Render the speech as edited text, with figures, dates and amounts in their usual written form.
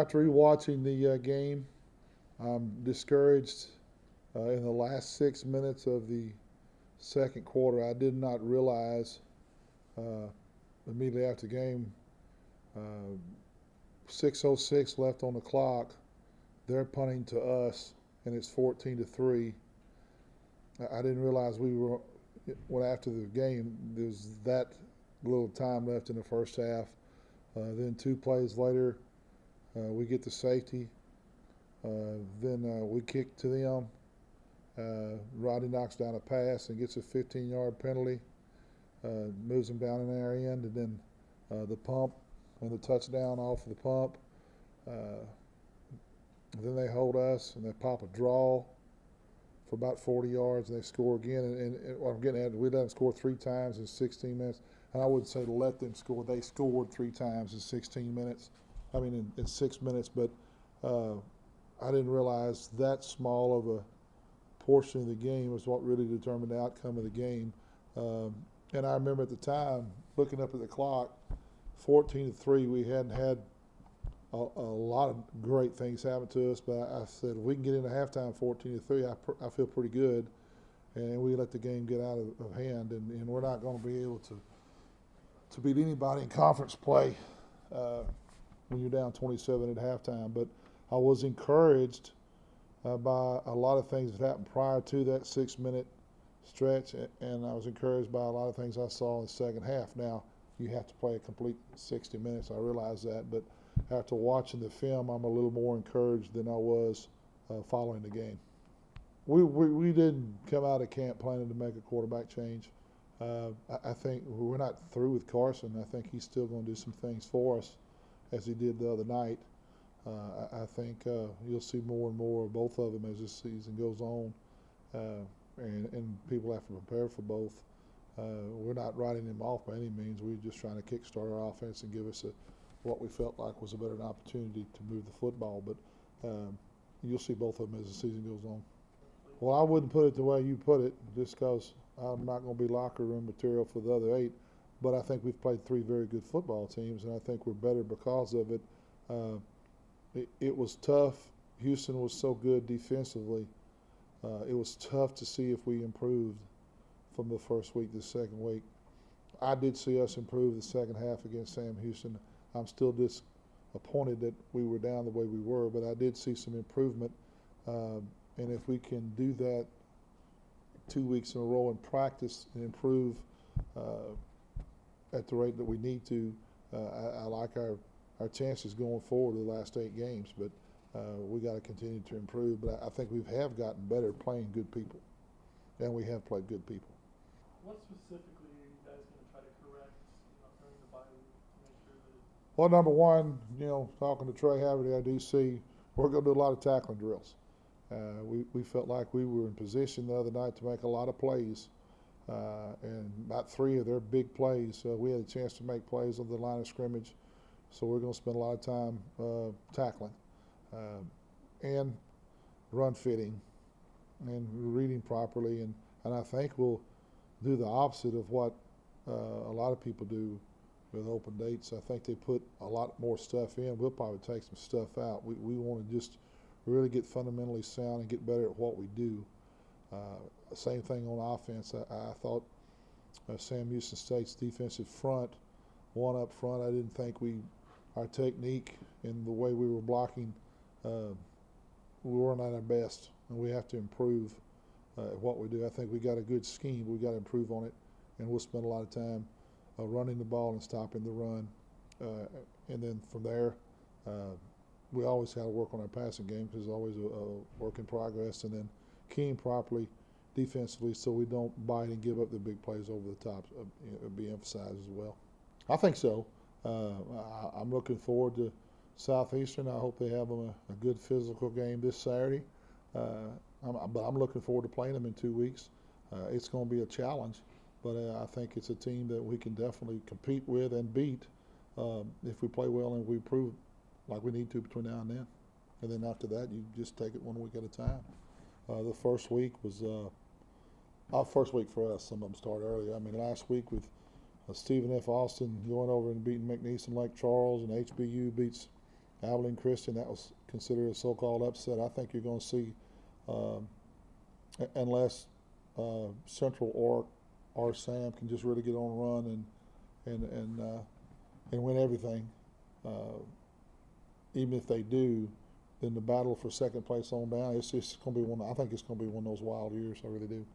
after rewatching the game, I'm discouraged in the last 6 minutes of the second quarter. I did not realize uh, immediately after the game, uh, 6:06 left on the clock. They're punting to us, and it's 14-3. I didn't realize we were when after the game there's that little time left in the first half. Then 2 plays later, we get the safety. Then we kick to them. Rodney knocks down a pass and gets a 15-yard penalty. Moves them down in their end, and then the pump and the touchdown off of the pump. Uh, then they hold us and they pop a draw for about 40 yards and they score again. And what I'm getting at, we let them score 3 times in 16 minutes. And I wouldn't say let them score. They scored 3 times in 16 minutes. I mean, in 6 minutes. But I didn't realize that small of a portion of the game was what really determined the outcome of the game. And I remember at the time, looking up at the clock, 14-3, we hadn't had a lot of great things happen to us, but I said, if we can get into halftime 14-3, I feel pretty good. And we let the game get out of hand, and we're not going to be able to beat anybody in conference play when you're down 27 at halftime. But I was encouraged by a lot of things that happened prior to that 6-minute stretch, and I was encouraged by a lot of things I saw in the second half. Now, you have to play a complete 60 minutes, I realize that, but after watching the film, I'm a little more encouraged than I was following the game. We didn't come out of camp planning to make a quarterback change. I think we're not through with Carson. I think he's still going to do some things for us as he did the other night. I think you'll see more and more of both of them as this season goes on, and people have to prepare for both. We're not writing him off by any means. We're just trying to kickstart our offense and give us what we felt like was a better opportunity to move the football. But you'll see both of them as the season goes on. Well, I wouldn't put it the way you put it, just because I'm not going to be locker room material for the other 8. But I think we've played 3 very good football teams, and I think we're better because of it. It was tough. Houston was so good defensively. It was tough to see if we improved from the first week to the second week. I did see us improve the second half against Sam Houston. I'm still disappointed that we were down the way we were, but I did see some improvement. And if we can do that 2 weeks in a row and practice and improve at the rate that we need to, I like our chances going forward the last 8 games. But we got to continue to improve. But I think we have gotten better playing good people, and we have played good people. What specifically are you guys going to try to correct during the bye week to make sure that? Well, number one, talking to Trey Haverty, our DC, we're going to do a lot of tackling drills. We felt like we were in position the other night to make a lot of plays, and about 3 of their big plays. We had a chance to make plays on the line of scrimmage, so we're going to spend a lot of time tackling and run fitting and reading properly, and I think we'll do the opposite of what a lot of people do with open dates. I think they put a lot more stuff in. We'll probably take some stuff out. We want to just really get fundamentally sound and get better at what we do. Same thing on offense. I thought Sam Houston State's defensive front, one up front, I didn't think our technique and the way we were blocking, we weren't at our best, and we have to improve what we do. I think we got a good scheme. We got to improve on it, and we'll spend a lot of time running the ball and stopping the run. And then from there, we always got to work on our passing game because it's always a work in progress, and then keying properly defensively so we don't bite and give up the big plays over the top. Be emphasized as well. I think so. I'm looking forward to Southeastern. I hope they have a good physical game this Saturday. But I'm looking forward to playing them in 2 weeks. It's going to be a challenge, but I think it's a team that we can definitely compete with and beat if we play well and we prove like we need to between now and then. And then after that, you just take it 1 week at a time. The first week was our first week for us. Some of them started earlier. I mean, last week with Stephen F. Austin going over and beating McNeese and Lake Charles, and HBU beats Abilene Christian, that was considered a so-called upset. I think you're going to see, unless Central or Sam can just really get on a run and win everything. Even if they do, then the battle for second place on down, it's just going to be one. I think it's going to be one of those wild years. I really do.